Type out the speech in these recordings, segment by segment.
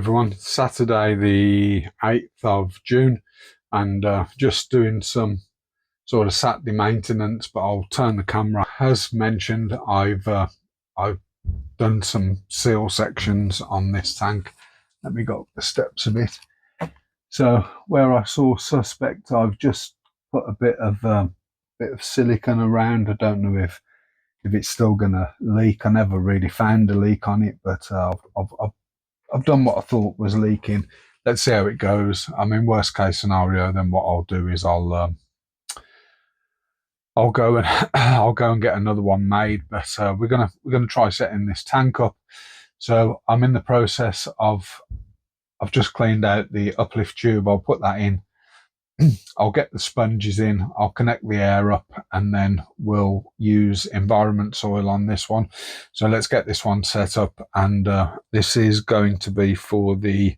everyone, Saturday the 8th of June, and just doing some sort of Saturday maintenance, but I'll turn the camera. As mentioned, I've done some seal sections on this tank. Let me go up the steps a bit. So where I saw suspect, I've just put a bit of silicone around. I don't know if it's still gonna leak. I never really found a leak on it, but I've done what I thought was leaking. Let's see how it goes. I mean, worst case scenario, then what I'll do is I'll go and get another one made. But we're gonna try setting this tank up. So I'm in the process of. I've just cleaned out the uplift tube. I'll put that in. I'll get the sponges in. I'll connect the air up, and then we'll use environment soil on this one. So let's get this one set up. And this is going to be for the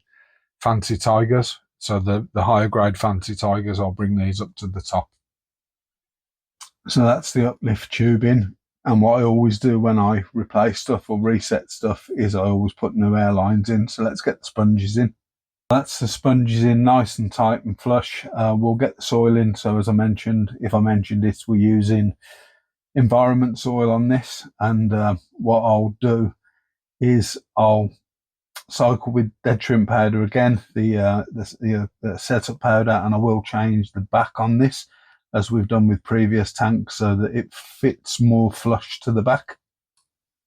Fancy Tigers. So the higher grade Fancy Tigers, I'll bring these up to the top. So that's the uplift tube in. And what I always do when I replace stuff or reset stuff is I always put new air lines in. So let's get the sponges in. That's the sponges in nice and tight and flush. We'll get the soil in. So as I mentioned, if I mentioned it, we're using environment soil on this. And what I'll do is I'll cycle with dead shrimp powder again, the setup powder, and I will change the back on this as we've done with previous tanks so that it fits more flush to the back.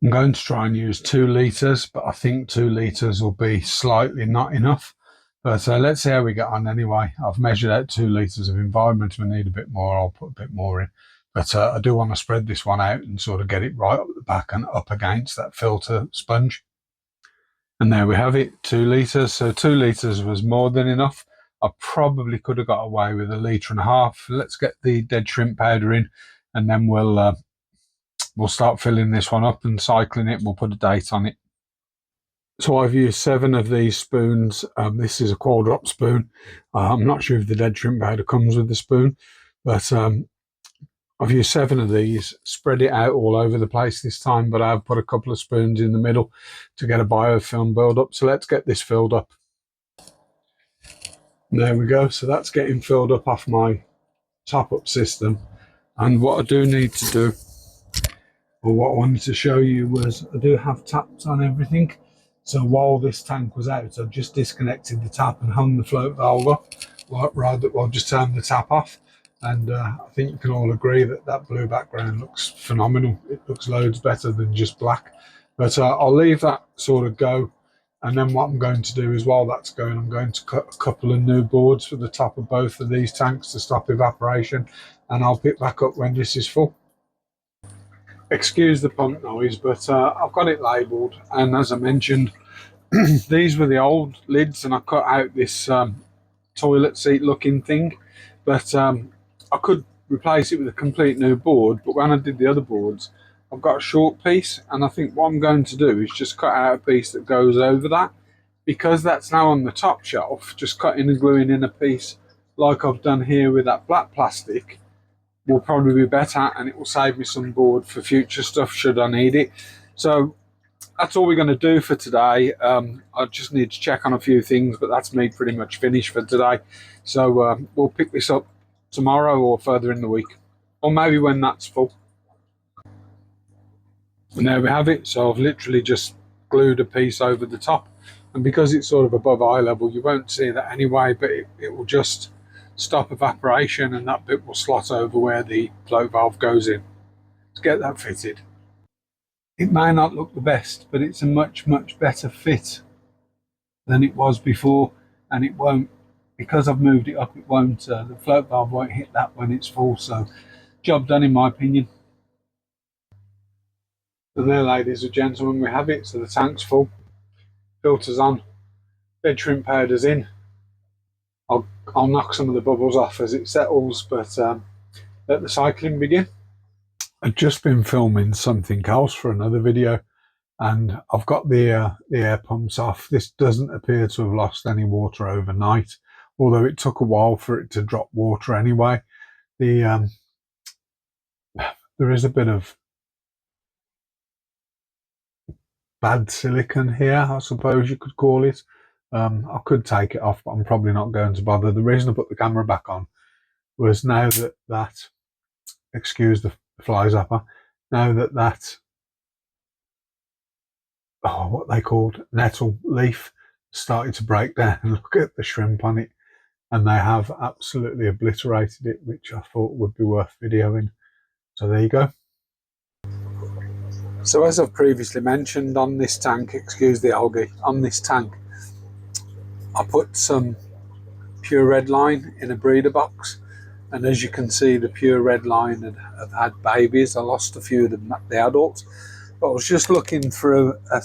I'm going to try and use 2 litres, but I think 2 litres will be slightly not enough. But let's see how we get on anyway. I've measured out 2 litres of environment. If we need a bit more, I'll put a bit more in. But I do want to spread this one out and sort of get it right up the back and up against that filter sponge. And there we have it, 2 litres. So 2 litres was more than enough. I probably could have got away with 1.5 litres. Let's get the dead shrimp powder in, and then we'll start filling this one up and cycling it. We'll put a date on it. So I've used 7 of these spoons. This is a quad drop spoon. I'm not sure if the dead shrimp powder comes with the spoon, but I've used 7 of these, spread it out all over the place this time, but I've put a couple of spoons in the middle to get a biofilm build up. So let's get this filled up. There we go. So that's getting filled up off my top up system. And what I do need to do, or what I wanted to show you, was I do have taps on everything. So while this tank was out, I've just disconnected the tap and hung the float valve up. I'll just turn the tap off. And I think you can all agree that that blue background looks phenomenal. It looks loads better than just black. But I'll leave that sort of go. And then what I'm going to do is, while that's going, I'm going to cut a couple of new boards for the top of both of these tanks to stop evaporation. And I'll pick back up when this is full. Excuse the pump noise, but I've got it labelled. And as I mentioned, these were the old lids, and I cut out this toilet seat looking thing. But I could replace it with a complete new board, but when I did the other boards, I've got a short piece, and I think what I'm going to do is just cut out a piece that goes over that, because that's now on the top shelf. Just cutting and gluing in a piece like I've done here with that black plastic will probably be better, and it will save me some board for future stuff should I need it. So that's all we're going to do for today. I just need to check on a few things, but that's me pretty much finished for today. So we'll pick this up tomorrow or further in the week, or maybe when that's full. And there we have it. So I've literally just glued a piece over the top, and because it's sort of above eye level, you won't see that anyway, but it will just stop evaporation, and that bit will slot over where the float valve goes in. Let's get that fitted. It may not look the best, but it's a much better fit than it was before, and it won't, because I've moved it up, it won't, the float valve won't hit that when it's full. So job done in my opinion. And there, ladies and gentlemen, we have it. So the tank's full, filters on, dead shrimp powder's in. I'll knock some of the bubbles off as it settles, but let the cycling begin. I've just been filming something else for another video, and I've got the air pumps off. This doesn't appear to have lost any water overnight, although it took a while for it to drop water anyway. There is a bit of bad silicon here, I suppose you could call it, I could take it off, but I'm probably not going to bother. The reason I put the camera back on was now that excuse the fly zapper, now that oh, what they called nettle leaf started to break down. Look at the shrimp on it, and they have absolutely obliterated it, which I thought would be worth videoing. So there you go. So as I've previously mentioned, on this tank, excuse the algae, on this tank I put some pure red line in a breeder box, and as you can see, the pure red line have had babies. I lost a few of them, the adults, but I was just looking through at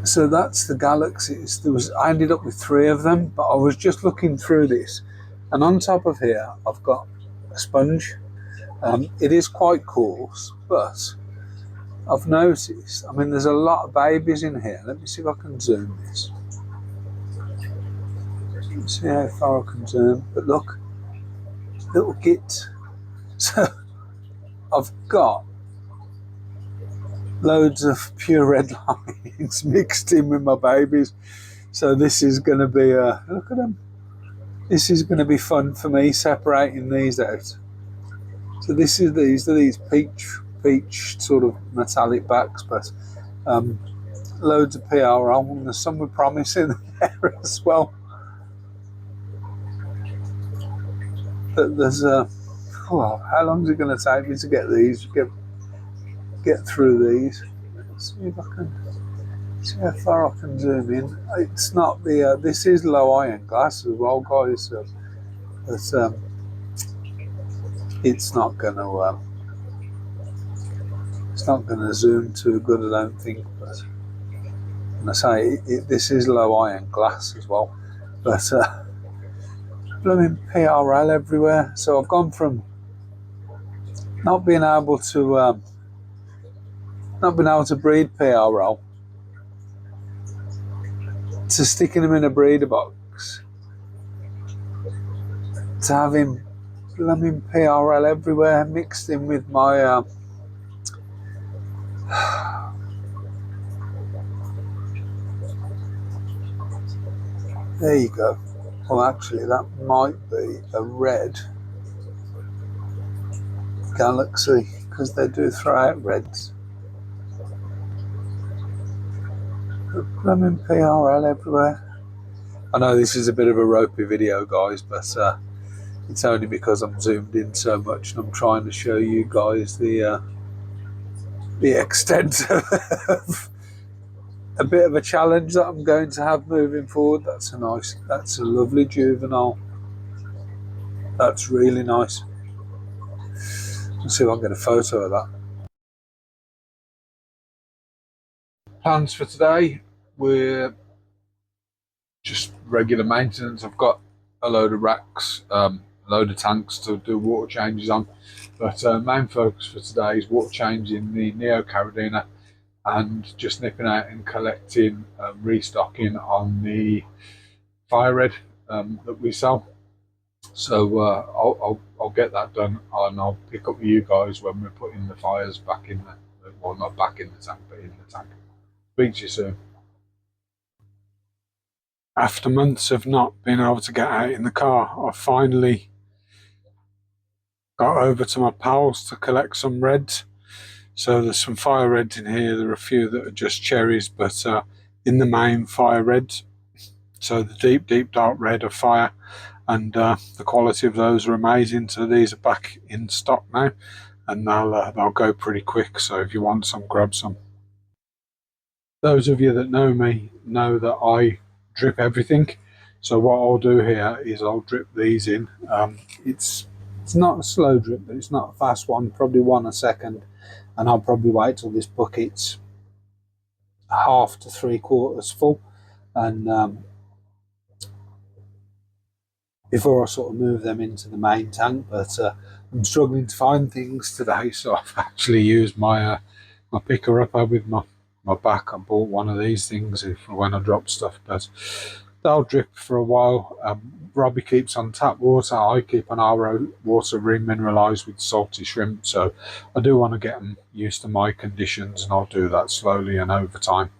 so that's the galaxies. I ended up with 3 of them, but I was just looking through this, and on top of here I've got a sponge. It is quite coarse, but I've noticed, I mean, there's a lot of babies in here. Let me see if I can zoom this. Let's see how far I can zoom. But look, little git. So I've got loads of pure red lines mixed in with my babies. So this is going to be look at them. This is going to be fun for me separating these out. So these are these peach sort of metallic backs, but loads of PRL, and there's some with promise in there as well. But there's oh, how long is it going to take me to get these? Get through these. Let's see if I can see how far I can zoom in. It's not the this is low iron glass as well, guys. But it's not going to zoom too good, I don't think. But and I say this is low iron glass as well. But blooming PRL everywhere. So I've gone from not being able to breed PRL to sticking them in a breeder box to having blooming PRL everywhere mixed in with my there you go. Well, actually, that might be a red galaxy, because they do throw out reds. Blooming PRL everywhere. I know this is a bit of a ropey video, guys, but it's only because I'm zoomed in so much and I'm trying to show you guys the extent of a bit of a challenge that I'm going to have moving forward. That's a lovely juvenile. That's really nice. Let's see if I can get a photo of that. Plans for today, we're just regular maintenance. I've got a load of racks, a load of tanks to do water changes on, but main focus for today is water change in the Neo Caridina and just nipping out and collecting, restocking on the fire red that we sell. So I'll get that done, and I'll pick up with you guys when we're putting the fires back in the, well, not back in the tank, but in the tank. Speak to you soon. After months of not being able to get out in the car, I finally got over to my pals to collect some reds. So there's some fire reds in here. There are a few that are just cherries, but in the main, fire reds. So the deep dark red of fire, and the quality of those are amazing. So these are back in stock now, and they'll go pretty quick. So if you want some, grab some. Those of you that know me know that I drip everything. So what I'll do here is I'll drip these in. It's not a slow drip, but it's not a fast one, probably 1 a second. And I'll probably wait till this bucket's 1/2 to 3/4 full, and before I sort of move them into the main tank. But I'm struggling to find things today, so I've actually used my my picker upper with my back. I bought one of these things for when I drop stuff, but they'll drip for a while. Robbie keeps on tap water, I keep on RO water remineralised with salty shrimp, so I do want to get them used to my conditions, and I'll do that slowly and over time.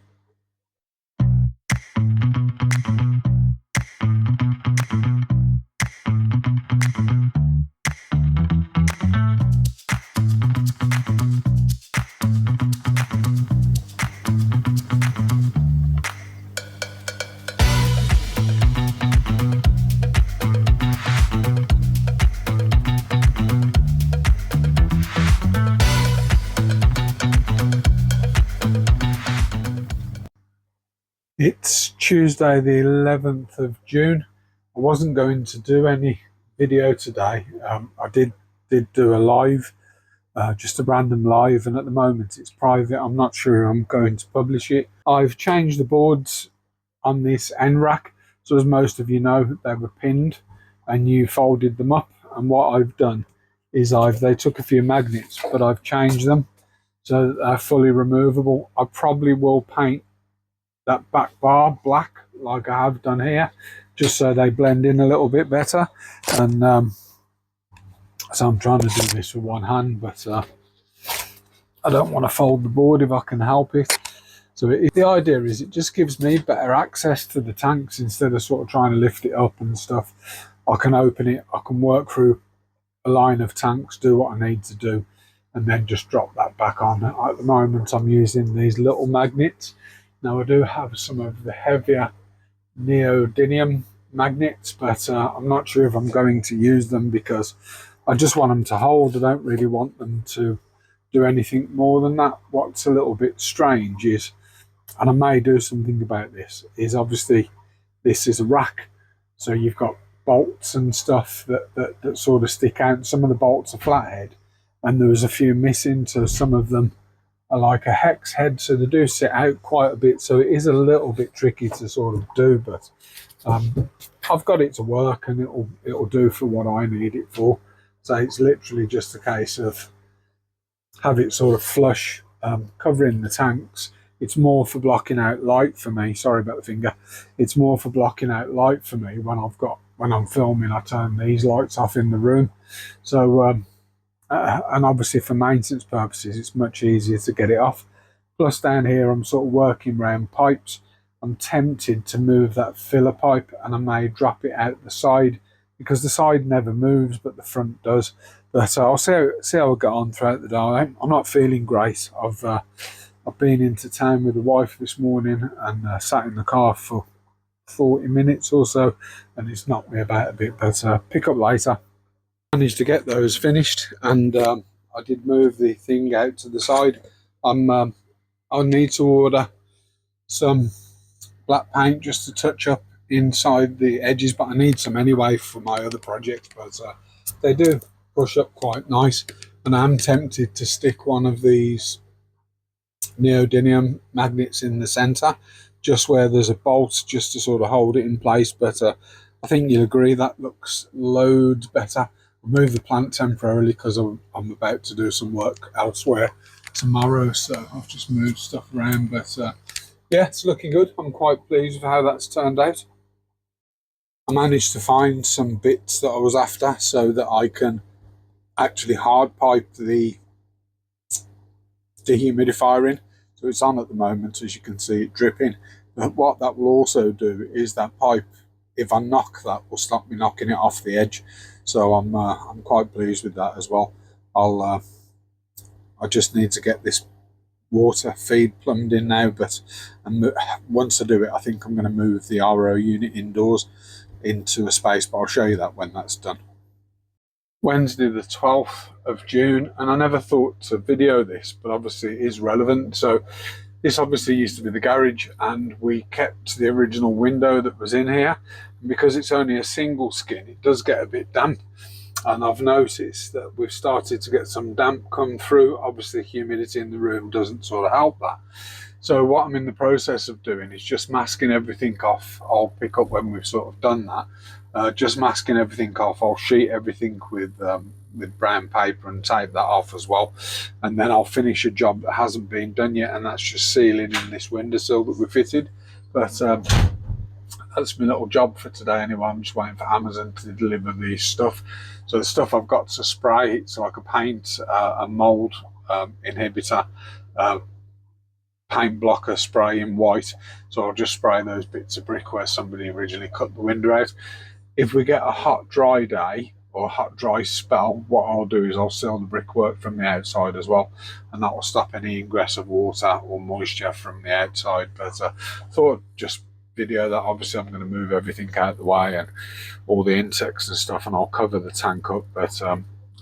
It's Tuesday the 11th of June. I wasn't going to do any video today. I did do a live, just a random live, and at the moment it's private. I'm not sure I'm going to publish it. I've changed the boards on this end rack, so as most of you know, they were pinned and you folded them up, and what I've done is they took a few magnets, but I've changed them so that they're fully removable. I probably will paint that back bar black like I have done here, just so they blend in a little bit better. And so I'm trying to do this with one hand, but I don't want to fold the board if I can help it. So the idea is it just gives me better access to the tanks instead of sort of trying to lift it up and stuff. I can open it, I can work through a line of tanks, do what I need to do, and then just drop that back on. At the moment I'm using these little magnets. Now I do have some of the heavier neodymium magnets, but I'm not sure if I'm going to use them because I just want them to hold. I don't really want them to do anything more than that. What's a little bit strange is, and I may do something about this, is obviously this is a rack, so you've got bolts and stuff that sort of stick out. Some of the bolts are flathead and there was a few missing, so some of them are like a hex head, so they do sit out quite a bit, so it is a little bit tricky to sort of do, but I've got it to work and it'll do for what I need it for. So it's literally just a case of have it sort of flush, covering the tanks. It's more for blocking out light for me. Sorry about the finger. It's more for blocking out light for me when I'm filming. I turn these lights off in the room, so and obviously for maintenance purposes it's much easier to get it off. Plus down here I'm sort of working around pipes. I'm tempted to move that filler pipe, and I may drop it out the side because the side never moves but the front does. But I'll see how I get on throughout the day. I'm not feeling great. I've been into town with the wife this morning and sat in the car for 40 minutes or so, and it's knocked me about a bit, but pick up later. Managed to get those finished, and I did move the thing out to the side. I'll need to order some black paint just to touch up inside the edges, but I need some anyway for my other project. But they do push up quite nice, and I'm tempted to stick one of these neodymium magnets in the center, just where there's a bolt, just to sort of hold it in place. But I think you'll agree that looks loads better. I'll move the plant temporarily because I'm about to do some work elsewhere tomorrow, so I've just moved stuff around. But yeah, it's looking good. I'm quite pleased with how that's turned out. I managed to find some bits that I was after so that I can actually hard pipe the dehumidifier in. So it's on at the moment, as you can see it dripping. But what that will also do is that pipe, if I knock that, will stop me knocking it off the edge. So I'm quite pleased with that as well. I just need to get this water feed plumbed in now, but once I do it, I think I'm going to move the RO unit indoors into a space, but I'll show you that when that's done. Wednesday the 12th of June, and I never thought to video this, but obviously it is relevant. So this obviously used to be the garage, and we kept the original window that was in here. And because it's only a single skin, it does get a bit damp, and I've noticed that we've started to get some damp come through. Obviously humidity in the room doesn't sort of help that. So what I'm in the process of doing is just masking everything off. I'll pick up when we've sort of done that. Just masking everything off. I'll sheet everything with brown paper and tape that off as well, and then I'll finish a job that hasn't been done yet, and that's just sealing in this windowsill that we fitted. But that's my little job for today anyway. I'm just waiting for Amazon to deliver the stuff. So the stuff I've got to spray, it's like a paint, a mold inhibitor, paint blocker spray in white. So I'll just spray those bits of brick where somebody originally cut the window out. If we get a hot dry day or a hot dry spell, what I'll do is I'll seal the brickwork from the outside as well, and that will stop any ingress of water or moisture from the outside. But I thought I'd just video that. Obviously I'm going to move everything out the way and all the insects and stuff, and I'll cover the tank up, but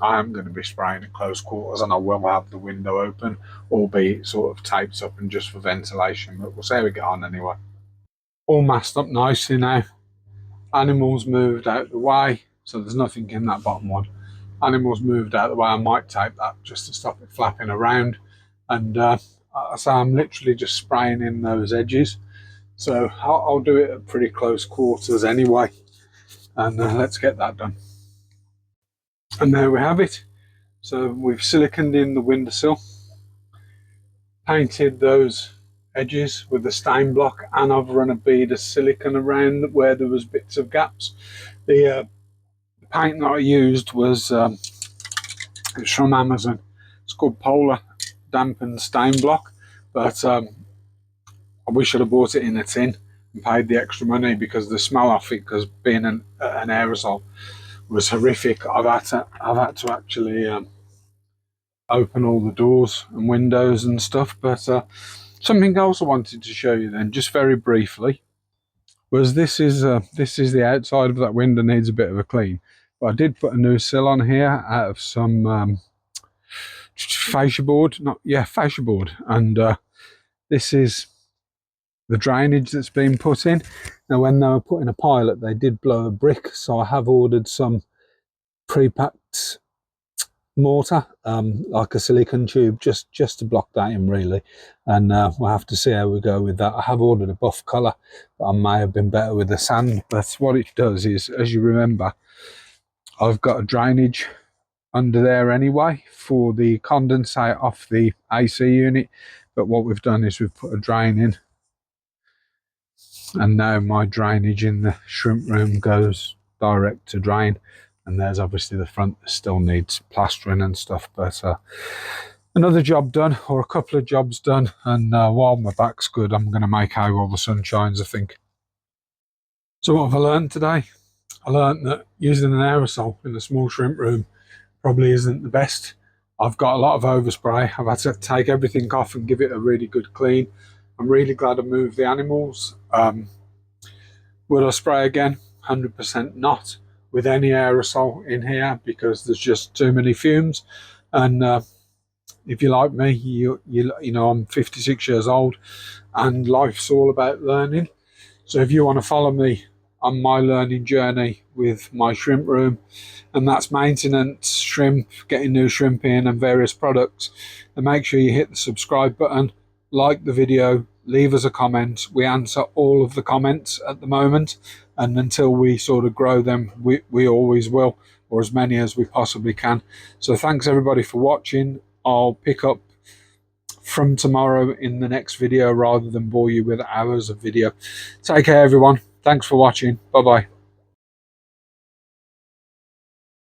I am going to be spraying at close quarters, and I will have the window open, albeit sort of taped up and just for ventilation, but we'll see how we get on anyway. All masked up nicely now. Animals moved out the way, so there's nothing in that bottom one. Animals moved out the way. I might tape that just to stop it flapping around. And so I'm literally just spraying in those edges. So I'll do it at pretty close quarters anyway. And let's get that done. And there we have it. So we've siliconed in the windowsill, painted those edges with the stain block, and I've run a bead of silicone around where there was bits of gaps. The paint that I used was it's from Amazon. It's called Polar Dampened Stain Block, but I wish I'd have bought it in a tin and paid the extra money, because the smell off it, because being an aerosol, was horrific. I've had to actually open all the doors and windows and stuff. But something else I wanted to show you then, just very briefly, was this is the outside of that window. Needs a bit of a clean, but I did put a new sill on here out of some fascia board, fascia board, and this is the drainage that's been put in. Now when they were putting a pilot, they did blow a brick, so I have ordered some pre-packed mortar, like a silicone tube, just to block that in really, and we'll have to see how we go with that. I have ordered a buff colour, but I may have been better with the sand. But what it does is, as you remember, I've got a drainage under there anyway for the condensate off the AC unit, but what we've done is we've put a drain in, and now my drainage in the shrimp room goes direct to drain. And there's obviously the front that still needs plastering and stuff, but another job done, or a couple of jobs done, and while my back's good, I'm going to make hay while the sun shines, I think. So what have I learned today? I learned that using an aerosol in a small shrimp room probably isn't the best. I've got a lot of overspray. I've had to take everything off and give it a really good clean. I'm really glad I moved the animals. Would I spray again? 100% not with any aerosol in here, because there's just too many fumes. And if you're like me, you know, I'm 56 years old and life's all about learning. So if you want to follow me on my learning journey with my shrimp room, and that's maintenance, shrimp, getting new shrimp in and various products, then make sure you hit the subscribe button, like the video, leave us a comment. We answer all of the comments at the moment, and until we sort of grow them, we always will, or as many as we possibly can. So thanks everybody for watching. I'll pick up from tomorrow in the next video rather than bore you with hours of video. Take care everyone. Thanks for watching. Bye bye.